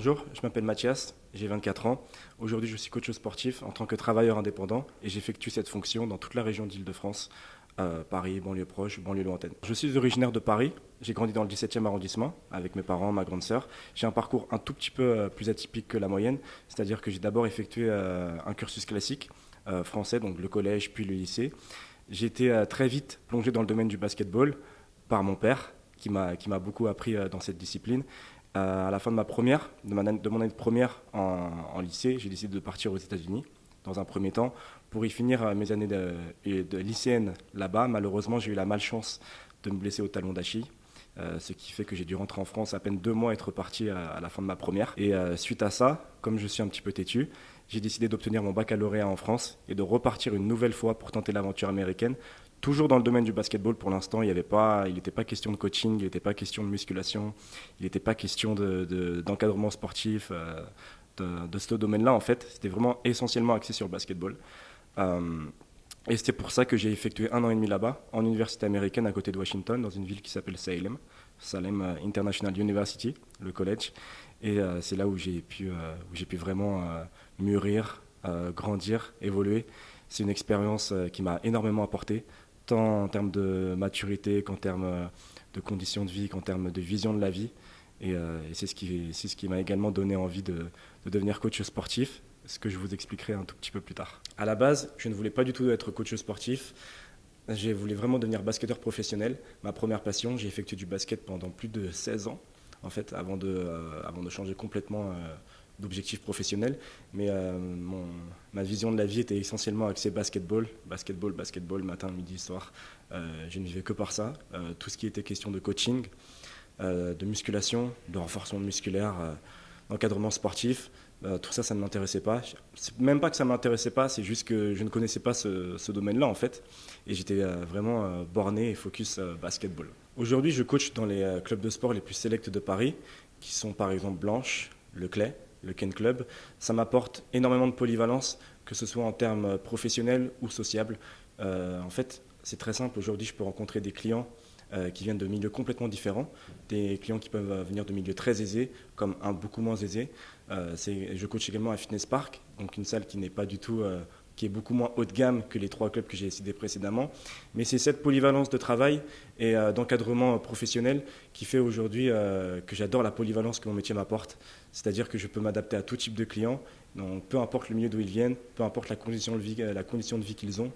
Bonjour, je m'appelle Mathias, j'ai 24 ans. Aujourd'hui, je suis coach sportif en tant que travailleur indépendant et j'effectue cette fonction dans toute la région d'Île-de-France, Paris, banlieue proche, banlieue lointaine. Je suis originaire de Paris, j'ai grandi dans le 17e arrondissement avec mes parents, ma grande sœur. J'ai un parcours un tout petit peu plus atypique que la moyenne, c'est-à-dire que j'ai d'abord effectué un cursus classique français, donc le collège puis le lycée. J'ai été très vite plongé dans le domaine du basketball par mon père qui m'a beaucoup appris dans cette discipline. À la fin de ma première, de mon année de première en lycée, j'ai décidé de partir aux États-Unis dans un premier temps pour y finir mes années de lycéenne là-bas. Malheureusement, j'ai eu la malchance de me blesser au talon d'Achille, ce qui fait que j'ai dû rentrer en France à peine 2 mois et être reparti à la fin de ma première. Et suite à ça, comme je suis un petit peu têtu, j'ai décidé d'obtenir mon baccalauréat en France et de repartir une nouvelle fois pour tenter l'aventure américaine. Toujours dans le domaine du basketball, pour l'instant, il n'était pas question de coaching, il n'était pas question de musculation, il n'était pas question d'encadrement sportif, de ce domaine-là, en fait. C'était vraiment essentiellement axé sur le basketball. Et c'était pour ça que j'ai effectué 1 an et demi là-bas, en université américaine à côté de Washington, dans une ville qui s'appelle Salem International University, le college. Et c'est là où j'ai pu vraiment mûrir, grandir, évoluer. C'est une expérience qui m'a énormément apporté, tant en termes de maturité qu'en termes de conditions de vie, qu'en termes de vision de la vie. Et c'est ce qui m'a également donné envie de devenir coach sportif, ce que je vous expliquerai un tout petit peu plus tard. À la base, je ne voulais pas du tout être coach sportif. Je voulais vraiment devenir basketteur professionnel. Ma première passion, j'ai effectué du basket pendant plus de 16 ans, en fait, avant de changer complètement d'objectif professionnel. Mais ma vision de la vie était essentiellement axée basketball, matin, midi, soir. Je ne vivais que par ça. Tout ce qui était question de coaching, de musculation, de renforcement musculaire, d'encadrement sportif, tout ça, ça ne m'intéressait pas. C'est même pas que ça ne m'intéressait pas, c'est juste que je ne connaissais pas ce domaine-là, en fait. Et j'étais vraiment borné et focus basketball. Aujourd'hui, je coach dans les clubs de sport les plus sélects de Paris, qui sont par exemple Blanche, Le Clay, le Ken Club. Ça m'apporte énormément de polyvalence, que ce soit en termes professionnels ou sociables. En fait, c'est très simple. Aujourd'hui, je peux rencontrer des clients qui viennent de milieux complètement différents, des clients qui peuvent venir de milieux très aisés comme un beaucoup moins aisés. Je coach également à Fitness Park, donc une salle qui n'est pas du tout, qui est beaucoup moins haut de gamme que les 3 clubs que j'ai cités précédemment. Mais c'est cette polyvalence de travail et d'encadrement professionnel qui fait aujourd'hui que j'adore la polyvalence que mon métier m'apporte. C'est-à-dire que je peux m'adapter à tout type de clients, donc peu importe le milieu d'où ils viennent, peu importe la condition de vie qu'ils ont,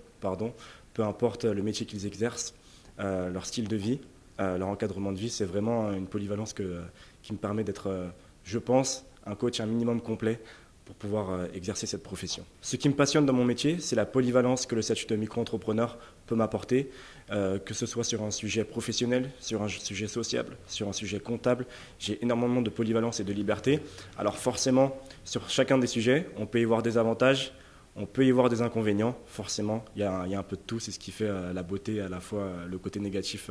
peu importe le métier qu'ils exercent. Leur style de vie, leur encadrement de vie, c'est vraiment une polyvalence qui me permet d'être, je pense, un coach un minimum complet pour pouvoir exercer cette profession. Ce qui me passionne dans mon métier, c'est la polyvalence que le statut de micro-entrepreneur peut m'apporter, que ce soit sur un sujet professionnel, sur un sujet sociable, sur un sujet comptable. J'ai énormément de polyvalence et de liberté. Alors forcément, sur chacun des sujets, on peut y voir des avantages, on peut y voir des inconvénients, forcément, il y a un peu de tout, c'est ce qui fait la beauté, à la fois le côté négatif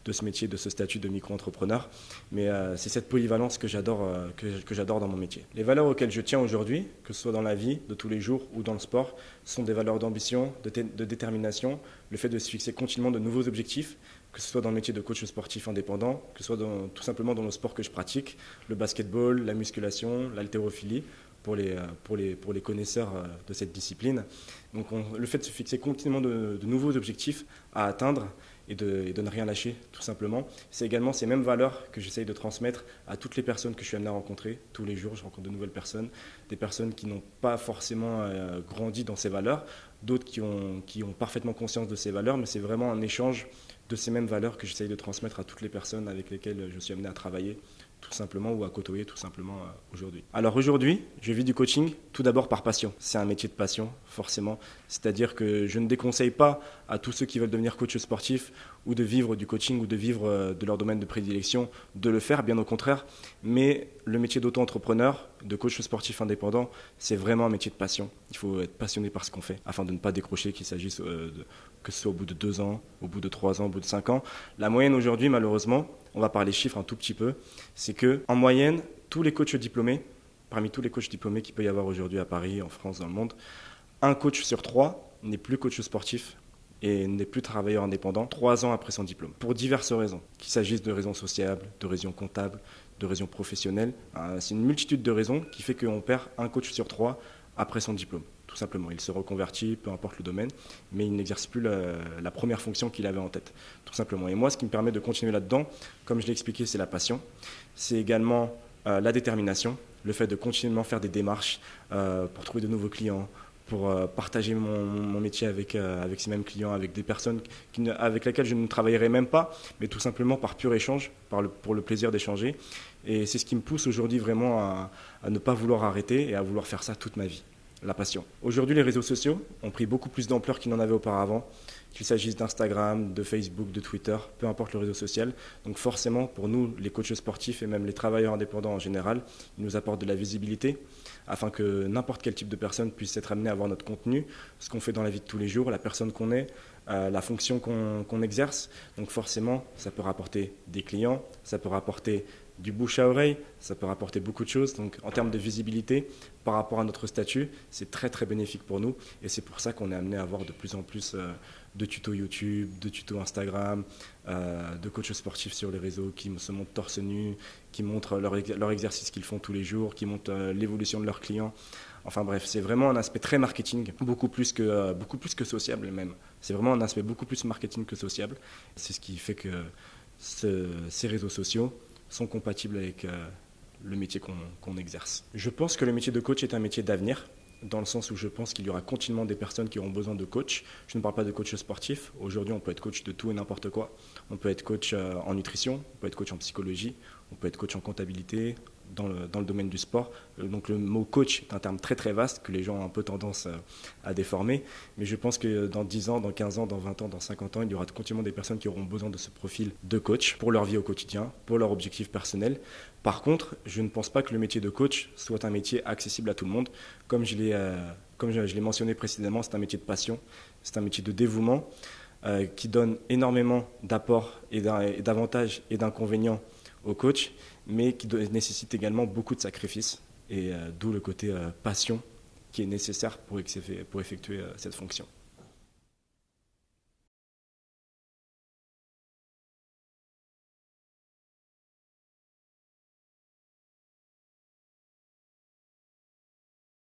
de ce métier, de ce statut de micro-entrepreneur. Mais c'est cette polyvalence que j'adore dans mon métier. Les valeurs auxquelles je tiens aujourd'hui, que ce soit dans la vie de tous les jours ou dans le sport, sont des valeurs d'ambition, de détermination, le fait de se fixer continuellement de nouveaux objectifs, que ce soit dans le métier de coach sportif indépendant, que ce soit tout simplement dans le sport que je pratique, le basketball, la musculation, l'haltérophilie, pour les connaisseurs de cette discipline. Donc le fait de se fixer continuellement de nouveaux objectifs à atteindre et de ne rien lâcher, tout simplement. C'est également ces mêmes valeurs que j'essaye de transmettre à toutes les personnes que je suis amené à rencontrer. Tous les jours, je rencontre de nouvelles personnes, des personnes qui n'ont pas forcément grandi dans ces valeurs, d'autres qui ont parfaitement conscience de ces valeurs, mais c'est vraiment un échange de ces mêmes valeurs que j'essaye de transmettre à toutes les personnes avec lesquelles je suis amené à travailler, tout simplement, ou à côtoyer tout simplement aujourd'hui. Alors aujourd'hui, je vis du coaching tout d'abord par passion. C'est un métier de passion, forcément. C'est-à-dire que je ne déconseille pas à tous ceux qui veulent devenir coach sportif ou de vivre du coaching ou de vivre de leur domaine de prédilection, de le faire, bien au contraire. Mais le métier d'auto-entrepreneur, de coach sportif indépendant, c'est vraiment un métier de passion. Il faut être passionné par ce qu'on fait afin de ne pas décrocher, qu'il s'agisse que ce soit au bout de 2 ans, au bout de 3 ans, au bout de 5 ans. La moyenne aujourd'hui, malheureusement, on va parler chiffres un tout petit peu, c'est qu'en moyenne, tous les coachs diplômés, parmi tous les coachs diplômés qu'il peut y avoir aujourd'hui à Paris, en France, dans le monde, un coach sur 3 n'est plus coach sportif et n'est plus travailleur indépendant 3 ans après son diplôme, pour diverses raisons, qu'il s'agisse de raisons sociables, de raisons comptables, de raisons professionnelles. C'est une multitude de raisons qui fait qu'on perd un coach sur 3 après son diplôme. Tout simplement, il se reconvertit, peu importe le domaine, mais il n'exerce plus la première fonction qu'il avait en tête, tout simplement. Et moi, ce qui me permet de continuer là-dedans, comme je l'ai expliqué, c'est la passion. C'est également la détermination, le fait de continuellement faire des démarches pour trouver de nouveaux clients, pour partager mon métier avec ces mêmes clients, avec des personnes avec lesquelles je ne travaillerai même pas, mais tout simplement par pur échange, pour le plaisir d'échanger. Et c'est ce qui me pousse aujourd'hui vraiment à ne pas vouloir arrêter et à vouloir faire ça toute ma vie. La passion. Aujourd'hui, les réseaux sociaux ont pris beaucoup plus d'ampleur qu'ils n'en avaient auparavant, qu'il s'agisse d'Instagram, de Facebook, de Twitter, peu importe le réseau social. Donc forcément, pour nous, les coachs sportifs et même les travailleurs indépendants en général, ils nous apportent de la visibilité afin que n'importe quel type de personne puisse être amené à voir notre contenu, ce qu'on fait dans la vie de tous les jours, la personne qu'on est, la fonction qu'on exerce. Donc forcément, ça peut rapporter des clients, ça peut rapporter du bouche à oreille, ça peut rapporter beaucoup de choses. Donc en termes de visibilité, par rapport à notre statut, c'est très très bénéfique pour nous. Et c'est pour ça qu'on est amené à avoir de plus en plus de tutos YouTube, de tutos Instagram, de coachs sportifs sur les réseaux qui se montrent torse nu, qui montrent leur exercice qu'ils font tous les jours, qui montrent l'évolution de leurs clients. Enfin bref, c'est vraiment un aspect très marketing, beaucoup plus que sociable même. C'est vraiment un aspect beaucoup plus marketing que sociable. C'est ce qui fait que ces réseaux sociaux sont compatibles avec le métier qu'on exerce. Je pense que le métier de coach est un métier d'avenir, dans le sens où je pense qu'il y aura continuellement des personnes qui auront besoin de coach. Je ne parle pas de coach sportif. Aujourd'hui, on peut être coach de tout et n'importe quoi. On peut être coach en nutrition, on peut être coach en psychologie, on peut être coach en comptabilité, dans le domaine du sport. Donc le mot coach est un terme très très vaste que les gens ont un peu tendance à déformer. Mais je pense que dans 10 ans, dans 15 ans, dans 20 ans, dans 50 ans, il y aura continuellement des personnes qui auront besoin de ce profil de coach pour leur vie au quotidien, pour leurs objectifs personnels. Par contre, je ne pense pas que le métier de coach soit un métier accessible à tout le monde. Comme je l'ai mentionné précédemment, c'est un métier de passion, c'est un métier de dévouement qui donne énormément d'apports et d'avantages et d'inconvénients au coach, mais qui nécessite également beaucoup de sacrifices, et d'où le côté passion qui est nécessaire pour effectuer cette fonction.